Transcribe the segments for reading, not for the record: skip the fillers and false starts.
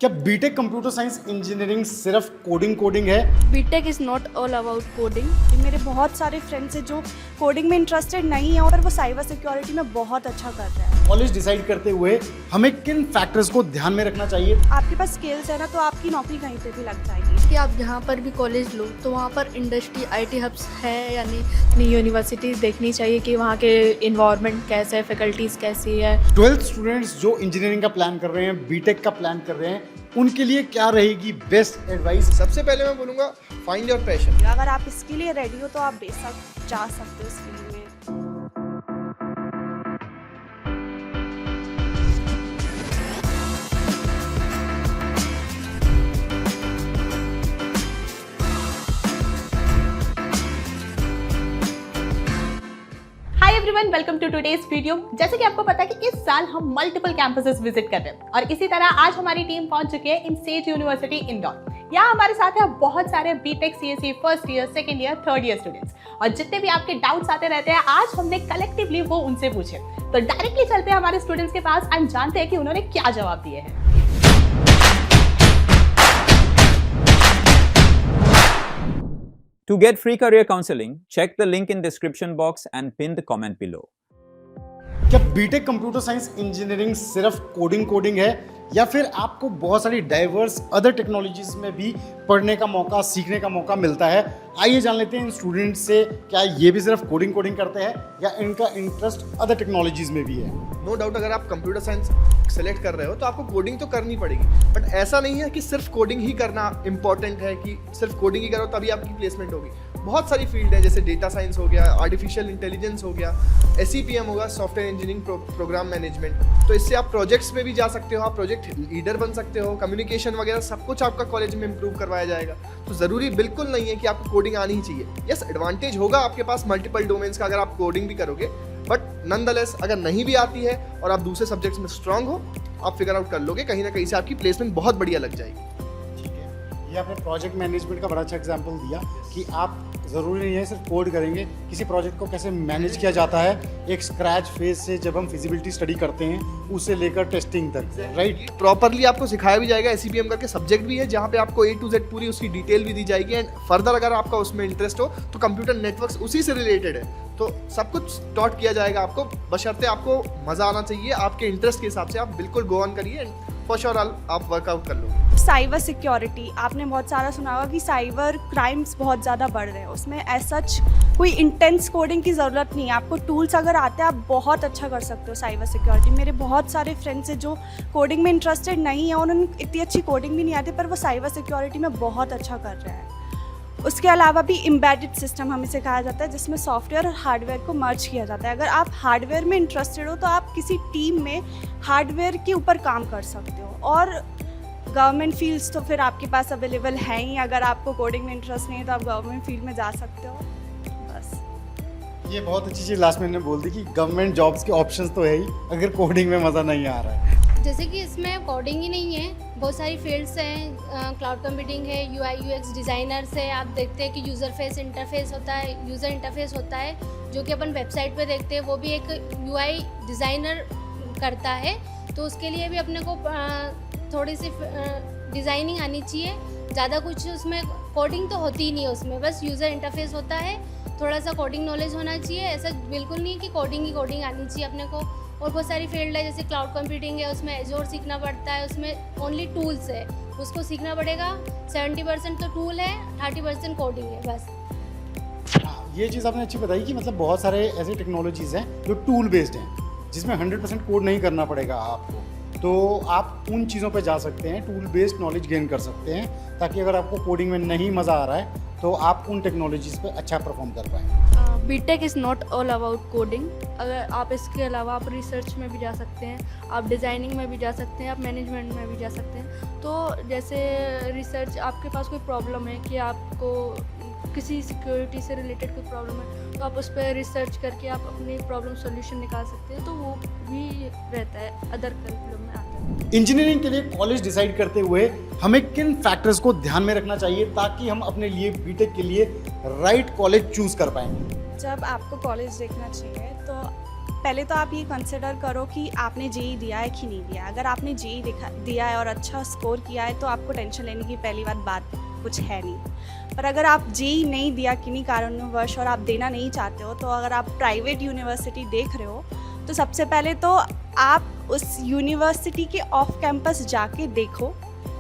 क्या B Tech computer science engineering सिर्फ coding है? B Tech is not all about coding. मेरे बहुत सारे फ्रेंड्स हैं जो कोडिंग में इंटरेस्टेड नहीं है और वो साइबर सिक्योरिटी में बहुत अच्छा कर रहे हैं। कॉलेज डिसाइड करते हुए हमें किन फैक्टर्स को ध्यान में रखना चाहिए? आपके पास स्किल्स है ना, तो आपकी नौकरी कहीं पे भी लग जाएगी। कि आप जहाँ पर भी कॉलेज लो तो वहाँ पर इंडस्ट्री आईटी हब्स है या नहीं। यूनिवर्सिटी देखनी चाहिए कि वहाँ के इन्वायरमेंट कैसा है, फैकल्टीज़ कैसी है। 12th स्टूडेंट्स जो इंजीनियरिंग का प्लान कर रहे हैं, बीटेक का प्लान कर रहे हैं, उनके लिए क्या रहेगी बेस्ट एडवाइस? सबसे पहले मैं बोलूँगा फाइंड योर पैशन। अगर आप इसके लिए रेडी हो तो आप बेशक जा सकते हो इस फील्ड में। Hi everyone, welcome to today's video. जैसे कि आपको पता है कि इस साल हम मल्टीपल कैंपसेस विजिट कर रहे हैं और इसी तरह आज हमारी टीम पहुंच चुकी है इन सेज यूनिवर्सिटी इंदौर। यहाँ हमारे साथ है बहुत सारे B Tech CSE first year, second year, third year students और जितने भी आपके डाउट्स आते रहते हैं आज हमने कलेक्टिवली वो उनसे पूछे। तो डायरेक्टली चलते हैं हमारे स्टूडेंट्स के पास एंड जानते हैं कि उन्होंने क्या जवाब दिए हैं। To get free career counseling, check the link in description box and pin the comment below. क्या बीटेक कंप्यूटर साइंस इंजीनियरिंग सिर्फ कोडिंग है या फिर आपको बहुत सारी डाइवर्स अदर टेक्नोलॉजीज में भी पढ़ने का मौका, सीखने का मौका मिलता है? आइए जान लेते हैं इन स्टूडेंट्स से, क्या ये भी सिर्फ कोडिंग करते हैं या इनका इंटरेस्ट अदर टेक्नोलॉजीज में भी है? नो डाउट अगर आप कंप्यूटर साइंस सेलेक्ट कर रहे हो तो आपको कोडिंग तो करनी पड़ेगी, बट ऐसा नहीं है कि सिर्फ कोडिंग ही करना इंपॉर्टेंट है कि सिर्फ कोडिंग ही करो तभी आपकी प्लेसमेंट होगी। बहुत सारी फील्ड है, जैसे डेटा साइंस हो गया, आर्टिफिशियल इंटेलिजेंस हो गया, SCPM होगा, सॉफ्टवेयर इंजीनियरिंग प्रोग्राम मैनेजमेंट। तो इससे आप प्रोजेक्ट्स में भी जा सकते हो, आप प्रोजेक्ट लीडर बन सकते हो, कम्युनिकेशन वगैरह सब कुछ आपका कॉलेज में इंप्रूव करवाया जाएगा। तो ज़रूरी बिल्कुल नहीं है कि आपको कोडिंग आनी ही चाहिए। यस, एडवांटेज होगा आपके पास मल्टीपल डोमेन्स का अगर आप कोडिंग भी करोगे, बट नॉनदलेस अगर नहीं भी आती है और आप दूसरे सब्जेक्ट्स में स्ट्रांग हो, आप फिगर आउट कर लोगे, कहीं ना कहीं से आपकी प्लेसमेंट बहुत बढ़िया लग जाएगी। ठीक है, ये आपने प्रोजेक्ट मैनेजमेंट का बड़ा अच्छा एग्जाम्पल दिया कि आप ज़रूरी नहीं है सिर्फ कोड करेंगे, किसी प्रोजेक्ट को कैसे मैनेज किया जाता है एक स्क्रैच फेज से जब हम फिजिबिलिटी स्टडी करते हैं उसे लेकर टेस्टिंग तक, राइट? प्रॉपरली आपको सिखाया भी जाएगा। SCPM करके सब्जेक्ट भी है जहाँ पे आपको A to Z पूरी उसकी डिटेल भी दी जाएगी। एंड फर्दर अगर आपका उसमें इंटरेस्ट हो तो कंप्यूटर नेटवर्क्स उसी से रिलेटेड है, तो सब कुछ टॉट किया जाएगा आपको, बशर्ते आपको मज़ा आना चाहिए। आपके इंटरेस्ट के हिसाब से आप बिल्कुल गो ऑन करिए एंड फॉर श्योर आप वर्कआउट कर लो। साइबर सिक्योरिटी आपने बहुत सारा सुना होगा कि साइबर क्राइम्स बहुत ज़्यादा बढ़ रहे हैं। उसमें एज सच कोई इंटेंस कोडिंग की ज़रूरत नहीं है। आपको टूल्स अगर आते हैं आप बहुत अच्छा कर सकते हो साइबर सिक्योरिटी। मेरे बहुत सारे फ्रेंड्स हैं जो कोडिंग में इंटरेस्टेड नहीं है, उन्होंने इतनी अच्छी कोडिंग भी नहीं आती पर वो साइबर सिक्योरिटी में बहुत अच्छा कर रहे हैं। उसके अलावा भी एम्बेडेड सिस्टम हमें सिखाया जाता है जिसमें सॉफ्टवेयर और हार्डवेयर को मर्ज किया जाता है। अगर आप हार्डवेयर में इंटरेस्टेड हो तो आप किसी टीम में हार्डवेयर के ऊपर काम कर सकते हो। और गवर्नमेंट फील्ड्स तो फिर आपके पास अवेलेबल हैं ही। अगर आपको कोडिंग में इंटरेस्ट नहीं है तो आप गवर्नमेंट फील्ड में जा सकते हो। बस ये बहुत अच्छी चीज़ लास्ट में ने बोल दी कि गवर्नमेंट जॉब्स के ऑप्शंस तो है ही अगर कोडिंग में मज़ा नहीं आ रहा है। जैसे कि इसमें कोडिंग ही नहीं है, बहुत सारी फील्ड्स हैं। क्लाउड कंप्यूटिंग है, UI UX डिज़ाइनर्स है। आप देखते हैं कि यूज़र फेस इंटरफेस होता है, यूज़र इंटरफेस होता है जो कि अपन वेबसाइट पे देखते हैं, वो भी एक UI डिज़ाइनर करता है। तो उसके लिए भी अपने को थोड़ी सी डिज़ाइनिंग आनी चाहिए। ज़्यादा कुछ उसमें कोडिंग तो होती ही नहीं है, उसमें बस यूज़र इंटरफेस होता है। थोड़ा सा कोडिंग नॉलेज होना चाहिए, ऐसा बिल्कुल नहीं कि कोडिंग ही कोडिंग आनी चाहिए अपने को। और बहुत सारी फील्ड है, जैसे क्लाउड कंप्यूटिंग है, उसमें एजोर सीखना पड़ता है, उसमें ओनली टूल्स है, उसको सीखना पड़ेगा। 70% तो टूल है, 30% कोडिंग है बस। ये चीज़ आपने अच्छी बताई कि मतलब बहुत सारे ऐसे टेक्नोलॉजीज़ हैं जो टूल बेस्ड हैं जिसमें 100% कोड नहीं करना पड़ेगा आपको, तो आप उन चीज़ों पे जा सकते हैं, टूल बेस्ड नॉलेज गेन कर सकते हैं ताकि अगर आपको कोडिंग में नहीं मज़ा आ रहा है तो आप उन टेक्नोलॉजीज़ पे अच्छा परफॉर्म कर पाएँ। B Tech is not all about coding. अगर आप इसके अलावा आप रिसर्च में भी जा सकते हैं, आप डिज़ाइनिंग में भी जा सकते हैं, आप मैनेजमेंट में भी जा सकते हैं। तो जैसे रिसर्च, आपके पास कोई प्रॉब्लम है कि आपको किसी सिक्योरिटी से रिलेटेड कोई प्रॉब्लम है तो आप उस पर रिसर्च करके आप अपनी प्रॉब्लम सॉल्यूशन निकाल सकते हैं, तो वो भी रहता है, अदर करिकुलम में आता है। इंजीनियरिंग के लिए कॉलेज डिसाइड करते हुए हमें किन फैक्टर्स को ध्यान में रखना चाहिए ताकि हम अपने लिए बीटेक के लिए राइट कॉलेज चूज कर पाएंगे? जब आपको कॉलेज देखना चाहिए तो पहले तो आप ये कंसिडर करो कि आपने जेई दिया है कि नहीं दिया है। अगर आपने जेई दिया है और अच्छा स्कोर किया है तो आपको टेंशन लेने की पहली बात कुछ है नहीं। पर अगर आप जेई नहीं दिया किन्हीं कारणवश और आप देना नहीं चाहते हो, तो अगर आप प्राइवेट यूनिवर्सिटी देख रहे हो तो सबसे पहले तो आप उस यूनिवर्सिटी के ऑफ कैंपस जाके देखो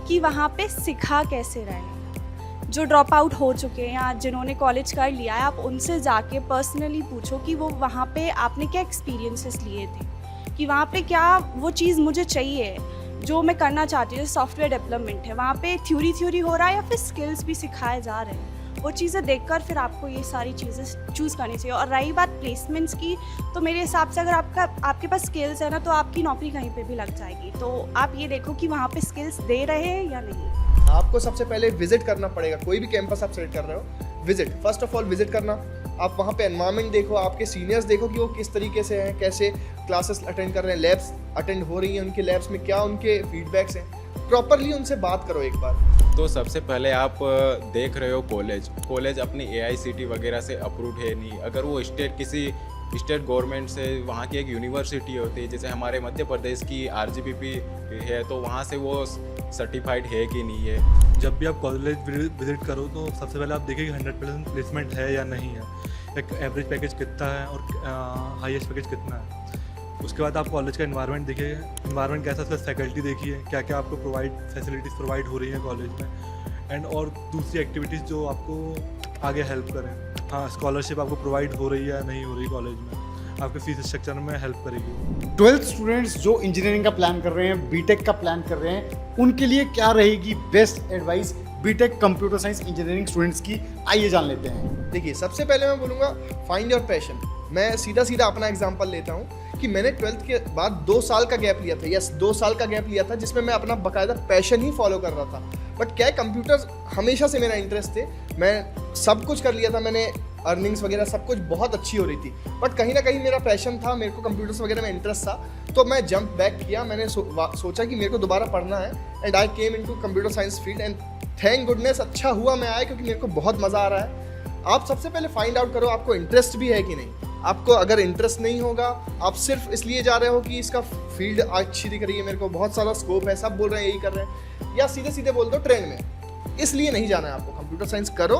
कि वहाँ पे सिखा कैसे रहे हैं। जो ड्रॉप आउट हो चुके हैं या जिन्होंने कॉलेज कर लिया है, आप उनसे जाके पर्सनली पूछो कि वो वहाँ पे आपने क्या एक्सपीरियंसेस लिए थे, कि वहाँ पे क्या वो चीज़ मुझे चाहिए जो मैं करना चाहती हूँ। सॉफ्टवेयर डेवलपमेंट है, वहाँ पे थ्योरी हो रहा है या फिर स्किल्स भी सिखाए जा रहे हैं। वो चीज़ें देखकर फिर आपको ये सारी चीज़ें चूज़ करनी चाहिए। और रही बात प्लेसमेंट्स की, तो मेरे हिसाब से अगर आपके पास स्किल्स है ना, तो आपकी नौकरी कहीं पे भी लग जाएगी। तो आप ये देखो कि वहाँ पे स्किल्स दे रहे हैं या नहीं। आपको सबसे पहले विजिट करना पड़ेगा। कोई भी कैंपस आप सेलेक्ट कर रहे हो, visit, first of all visit करना। आप वहाँ पे एनवायरनमेंट देखो, आपके सीनियर्स देखो कि वो किस तरीके से हैं, कैसे क्लासेस अटेंड कर रहे हैं, लैब्स अटेंड हो रही हैं, उनके लैब्स में क्या उनके फीडबैक्स हैं, प्रॉपरली उनसे बात करो एक बार। तो सबसे पहले आप देख रहे हो कॉलेज अपनी AICTE वगैरह से अप्रूव्ड है नहीं। अगर वो किसी स्टेट गवर्नमेंट से, वहाँ की एक यूनिवर्सिटी होती है, जैसे हमारे मध्य प्रदेश की RGPP है, तो वहाँ से वो सर्टिफाइड है कि नहीं है। जब भी आप कॉलेज विजिट करो तो सबसे पहले आप देखिए कि 100% प्लेसमेंट है या नहीं है, एक एवरेज पैकेज कितना है और हाईएस्ट पैकेज कितना है। उसके बाद आप कॉलेज का एनवायरनमेंट देखिए, एनवायरनमेंट कैसा, उसका फैकल्टी देखिए, क्या क्या आपको फैसिलिटीज़ प्रोवाइड हो रही हैं कॉलेज में, एंड और दूसरी एक्टिविटीज़ जो आपको आगे हेल्प करें। हाँ, स्कॉलरशिप आपको प्रोवाइड हो रही है या नहीं हो रही कॉलेज में, आपके फीस स्ट्रक्चर में हेल्प करेगी। 12th स्टूडेंट्स जो इंजीनियरिंग का प्लान कर रहे हैं, बीटेक का प्लान कर रहे हैं, उनके लिए क्या रहेगी best advice B Tech computer science engineering students की, आइए जान लेते हैं। देखिए, सबसे पहले मैं बोलूँगा फाइंड योर पैशन। मैं सीधा अपना एग्जांपल लेता हूँ कि मैंने 12th के बाद 2 साल का गैप लिया था। 2 साल का गैप लिया था जिसमें मैं अपना बाकायदा पैशन ही फॉलो कर रहा था। बट क्या है, कंप्यूटर्स हमेशा से मेरा इंटरेस्ट थे, मैं सब कुछ कर लिया था, मैंने अर्निंग्स वगैरह सब कुछ बहुत अच्छी हो रही थी। बट कहीं ना कहीं मेरा पैशन था, मेरे को कंप्यूटर्स वगैरह में इंटरेस्ट था, तो मैं जंप बैक किया। मैंने सोचा कि मेरे को दोबारा पढ़ना है, and I came into computer science field, and thank goodness अच्छा हुआ मैं आया, क्योंकि मेरे को बहुत मज़ा आ रहा है। आप सबसे पहले फाइंड आउट करो आपको इंटरेस्ट भी है कि नहीं। आपको अगर इंटरेस्ट नहीं होगा, आप सिर्फ इसलिए जा रहे हो कि इसका फील्ड अच्छी दिख रही है, मेरे को बहुत सारा स्कोप है, सब बोल रहे हैं यही कर रहे हैं, या सीधे बोल दो ट्रेंड में, इसलिए नहीं जाना है आपको। कंप्यूटर साइंस करो,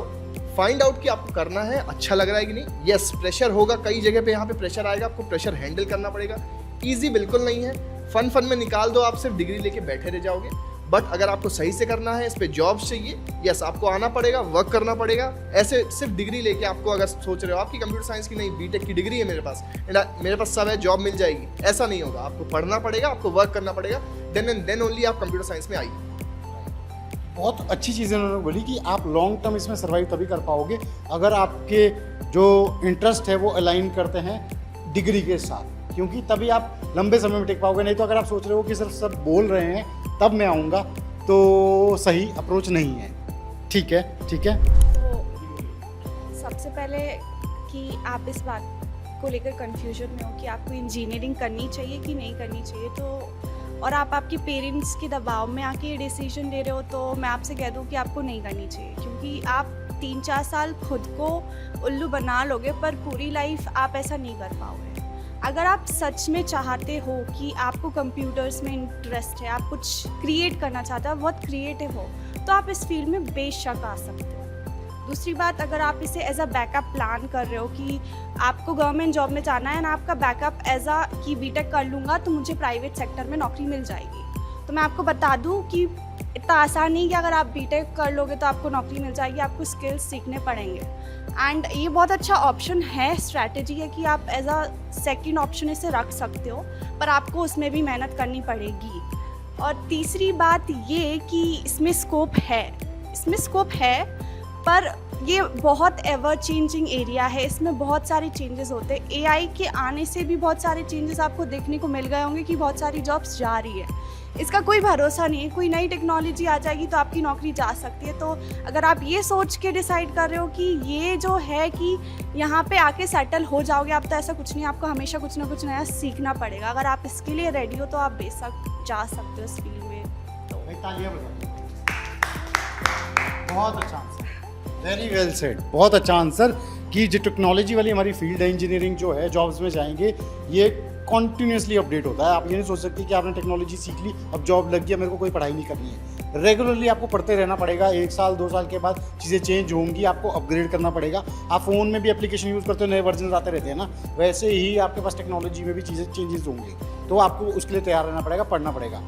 फाइंड आउट कि आपको करना है, अच्छा लग रहा है कि नहीं। यस, प्रेशर होगा, कई जगह पे यहाँ पे प्रेशर आएगा, आपको प्रेशर हैंडल करना पड़ेगा। ईजी बिल्कुल नहीं है, फन में निकाल दो, आप सिर्फ डिग्री लेके बैठे रह जाओगे। बट अगर आपको सही से करना है, इस पे जॉब चाहिए, यस आपको आना पड़ेगा, वर्क करना पड़ेगा। ऐसे सिर्फ डिग्री लेके आपको, अगर सोच रहे हो आपकी कंप्यूटर साइंस की नहीं, बीटेक की डिग्री है मेरे पास, एंड मेरे पास सब है, जॉब मिल जाएगी, ऐसा नहीं होगा। आपको पढ़ना पड़ेगा, आपको वर्क करना पड़ेगा, देन एंड देन ओनली आप कंप्यूटर साइंस में आइए। बहुत अच्छी चीज़ें उन्होंने बोली कि आप लॉन्ग टर्म इसमें सर्वाइव तभी कर पाओगे अगर आपके जो इंटरेस्ट है वो अलाइन करते हैं डिग्री के साथ, क्योंकि तभी आप लंबे समय में टिक पाओगे। नहीं तो अगर आप सोच रहे हो कि सिर्फ सब बोल रहे हैं तब मैं आऊँगा, तो सही अप्रोच नहीं है। ठीक है। तो सबसे पहले कि आप इस बात को लेकर कंफ्यूजन में हो कि आपको इंजीनियरिंग करनी चाहिए कि नहीं करनी चाहिए, तो और आप आपके पेरेंट्स के दबाव में आके ये डिसीजन ले रहे हो, तो मैं आपसे कह दूं कि आपको नहीं करनी चाहिए। क्योंकि आप 3-4 साल खुद को उल्लू बना लोगे, पर पूरी लाइफ आप ऐसा नहीं कर पाओगे। अगर आप सच में चाहते हो कि आपको कंप्यूटर्स में इंटरेस्ट है, आप कुछ क्रिएट करना चाहते हो, बहुत क्रिएटिव हो, तो आप इस फील्ड में बेशक आ सकते हो। दूसरी बात, अगर आप इसे एज अ बैकअप प्लान कर रहे हो कि आपको गवर्नमेंट जॉब में जाना है ना, आपका बैकअप एज अ कि बीटेक कर लूँगा तो मुझे प्राइवेट सेक्टर में नौकरी मिल जाएगी, तो मैं आपको बता दूँ कि इतना आसान नहीं कि अगर आप बीटेक कर लोगे तो आपको नौकरी मिल जाएगी। आपको स्किल्स सीखने पड़ेंगे, एंड ये बहुत अच्छा ऑप्शन है, स्ट्रैटेजी है कि आप एज अ सेकेंड ऑप्शन इसे रख सकते हो, पर आपको उसमें भी मेहनत करनी पड़ेगी। और तीसरी बात ये कि इसमें स्कोप है, पर ये बहुत एवर चेंजिंग एरिया है, इसमें बहुत सारे चेंजेस होते हैं। एआई के आने से भी बहुत सारे चेंजेस आपको देखने को मिल गए होंगे कि बहुत सारी जॉब्स जा रही है। इसका कोई भरोसा नहीं है, कोई नई टेक्नोलॉजी आ जाएगी तो आपकी नौकरी जा सकती है। तो अगर आप ये सोच के डिसाइड कर रहे हो कि ये जो है कि यहाँ पे आके सेटल हो जाओगे आप, तो ऐसा कुछ नहीं, आपको हमेशा कुछ ना कुछ नया सीखना पड़ेगा। अगर आप इसके लिए रेडी हो तो आप बेशक जा सकते हो इस फील्ड में। तो बहुत अच्छा आंसर, वेरी वेल सेड, बहुत अच्छा आंसर कि जो टेक्नोलॉजी वाली हमारी फील्ड है, इंजीनियरिंग जो है, जॉब्स में जाएंगे, ये कॉन्टीन्यूसली अपडेट होता है। आप ये नहीं सोच सकते कि आपने टेक्नोलॉजी सीख ली, अब जॉब लग गया, मेरे को कोई पढ़ाई नहीं करनी है। रेगुलरली आपको पढ़ते रहना पड़ेगा। 1 साल 2 साल के बाद चीज़ें चेंज होंगी, आपको अपग्रेड करना पड़ेगा। आप फ़ोन में भी एप्लीकेशन यूज़ करते हो, नए वर्जन आते रहते हैं ना, वैसे ही आपके पास टेक्नोलॉजी में भी चीज़ें चेंजेस होंगी, तो आपको उसके लिए तैयार रहना पड़ेगा, पढ़ना पड़ेगा।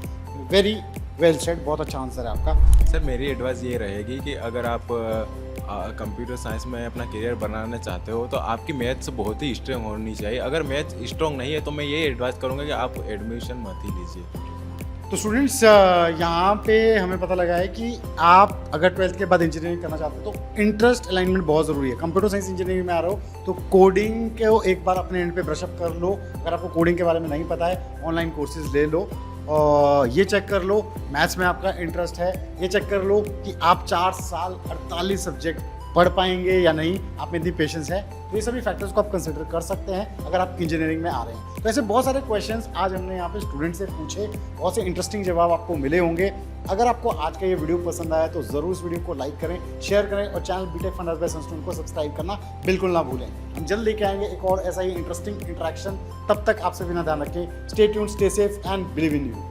वेरी वेल सेड, बहुत अच्छा आंसर है आपका। सर मेरी एडवाइस ये रहेगी कि अगर आप कंप्यूटर साइंस में अपना करियर बनाना चाहते हो तो आपकी मैथ्स बहुत ही स्ट्रांग होनी चाहिए। अगर मैथ्स स्ट्रांग नहीं है तो मैं ये एडवाइस करूँगा कि आप एडमिशन मत ही लीजिए। तो स्टूडेंट्स यहाँ पे हमें पता लगा है कि आप अगर 12th के बाद इंजीनियरिंग करना चाहते हो तो इंटरेस्ट अलाइनमेंट बहुत ज़रूरी है। कंप्यूटर साइंस इंजीनियरिंग में आ रहे हो तो कोडिंग को एक बार अपने एंड पे ब्रशअप कर लो। अगर आपको कोडिंग के बारे में नहीं पता है, ऑनलाइन कोर्सेज ले लो और ये चेक कर लो मैथ्स में आपका इंटरेस्ट है, ये चेक कर लो कि आप 4 साल 48 सब्जेक्ट पढ़ पाएंगे या नहीं, आप में इतनी पेशेंस है। तो ये सभी फैक्टर्स को आप कंसिडर कर सकते हैं अगर आप इंजीनियरिंग में आ रहे हैं। तो ऐसे बहुत सारे क्वेश्चंस आज हमने यहाँ पे स्टूडेंट से पूछे, बहुत से इंटरेस्टिंग जवाब आपको मिले होंगे। अगर आपको आज का ये वीडियो पसंद आया तो ज़रूर इस वीडियो को लाइक करें, शेयर करें और channel B Tech Fundas by Sunstone को सब्सक्राइब करना बिल्कुल ना भूलें। हम जल्द लेके आएंगे एक और ऐसा ही इंटरेस्टिंग इंटरेक्शन। तब तक आपसे बिना ध्यान रखें, stay tuned, stay safe and believe in you.